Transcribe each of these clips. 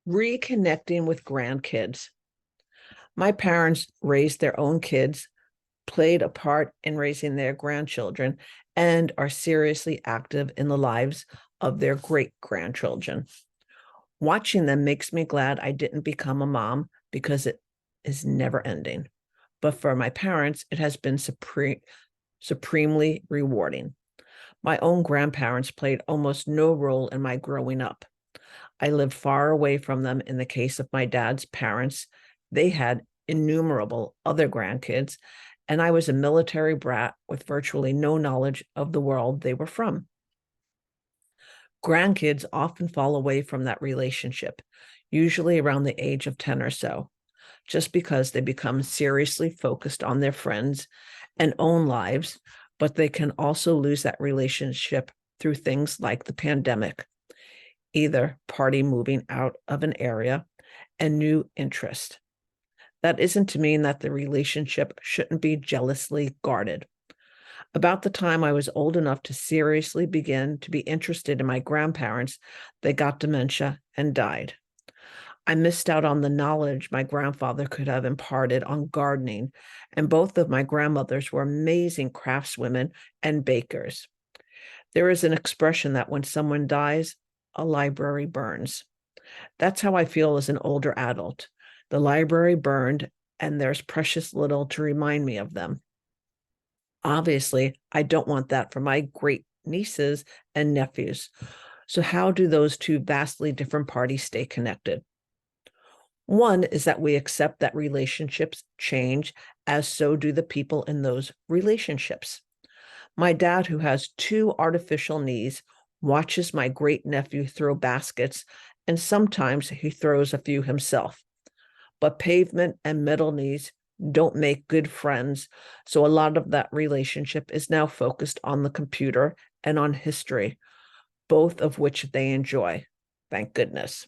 Reconnecting with grandkids. My parents raised their own kids, played a part in raising their grandchildren, and are seriously active in the lives of their great grandchildren. Watching them makes me glad I didn't become a mom because it is never ending. But for my parents, it has been supremely rewarding. My own grandparents played almost no role in my growing up. I lived far away from them in the case of my dad's parents. They had innumerable other grandkids, and I was a military brat with virtually no knowledge of the world they were from. Grandkids often fall away from that relationship, usually around the age of 10 or so, just because they become seriously focused on their friends and own lives, but they can also lose that relationship through things like the pandemic, either party moving out of an area and new interest. That isn't to mean that the relationship shouldn't be jealously guarded. About the time I was old enough to seriously begin to be interested in my grandparents, they got dementia and died. I missed out on the knowledge my grandfather could have imparted on gardening, and both of my grandmothers were amazing craftswomen and bakers. There is an expression that when someone dies, a library burns. That's how I feel as an older adult. The library burned, and there's precious little to remind me of them. Obviously, I don't want that for my great nieces and nephews. So, how do those two vastly different parties stay connected? One is that we accept that relationships change, as so do the people in those relationships. My dad, who has two artificial knees, watches my great nephew throw baskets, and sometimes he throws a few himself. But pavement and metal knees don't make good friends. So a lot of that relationship is now focused on the computer and on history, both of which they enjoy. Thank goodness.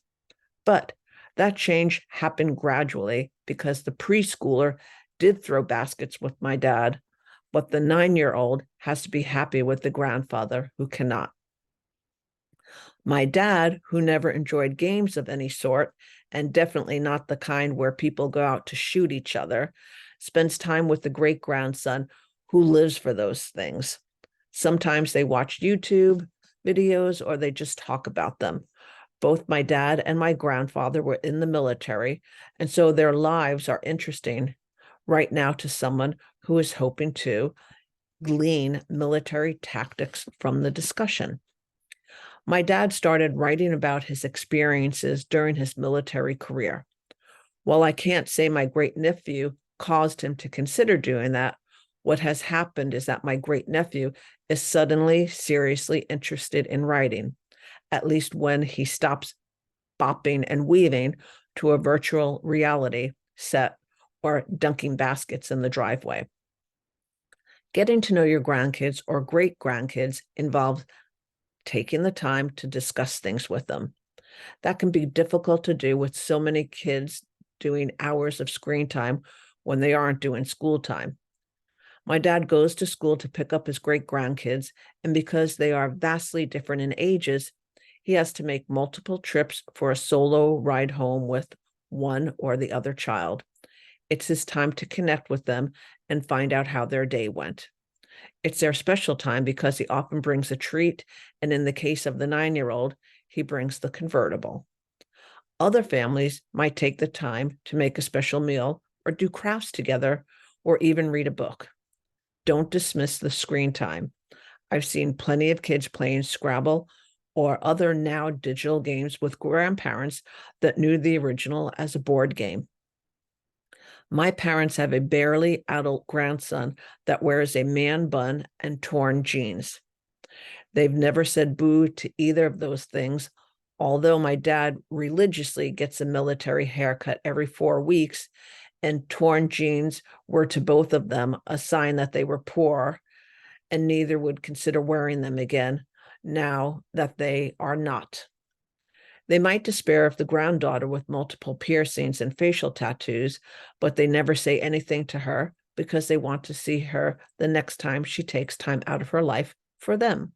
But that change happened gradually because the preschooler did throw baskets with my dad, but the 9-year-old has to be happy with the grandfather who cannot. My dad, who never enjoyed games of any sort, and definitely not the kind where people go out to shoot each other, spends time with the great grandson who lives for those things. Sometimes they watch YouTube videos or they just talk about them. Both my dad and my grandfather were in the military, and so their lives are interesting right now to someone who is hoping to glean military tactics from the discussion. My dad started writing about his experiences during his military career. While I can't say my great nephew caused him to consider doing that, what has happened is that my great nephew is suddenly seriously interested in writing, at least when he stops bopping and weaving to a virtual reality set or dunking baskets in the driveway. Getting to know your grandkids or great grandkids involves taking the time to discuss things with them. That can be difficult to do with so many kids doing hours of screen time when they aren't doing school time. My dad goes to school to pick up his great grandkids, and because they are vastly different in ages, he has to make multiple trips for a solo ride home with one or the other child. It's his time to connect with them and find out how their day went. It's their special time because he often brings a treat, and in the case of the 9-year-old, he brings the convertible. Other families might take the time to make a special meal or do crafts together or even read a book. Don't dismiss the screen time. I've seen plenty of kids playing Scrabble or other now digital games with grandparents that knew the original as a board game. My parents have a barely adult grandson that wears a man bun and torn jeans. They've never said boo to either of those things, although my dad religiously gets a military haircut every 4 weeks, and torn jeans were to both of them a sign that they were poor, and neither would consider wearing them again now that they are not. They might despair of the granddaughter with multiple piercings and facial tattoos, but they never say anything to her because they want to see her the next time she takes time out of her life for them.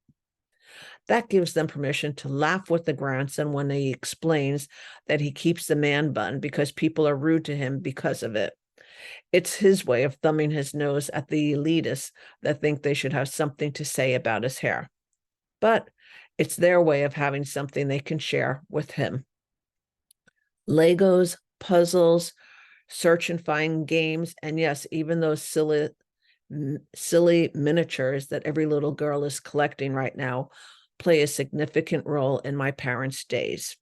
That gives them permission to laugh with the grandson when he explains that he keeps the man bun because people are rude to him because of it. It's his way of thumbing his nose at the elitists that think they should have something to say about his hair. But it's their way of having something they can share with him. Legos, puzzles, search and find games, and yes, even those silly miniatures that every little girl is collecting right now play a significant role in my parents' days.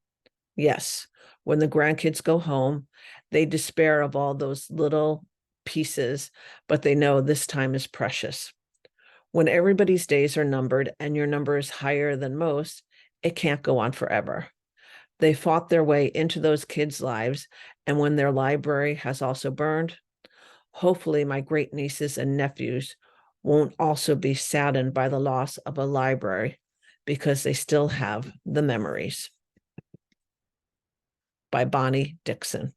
Yes, when the grandkids go home, they despair of all those little pieces, but they know this time is precious. When everybody's days are numbered and your number is higher than most, it can't go on forever. They fought their way into those kids' lives, and when their library has also burned, hopefully my great nieces and nephews won't also be saddened by the loss of a library because they still have the memories. By Bonnie Dickson.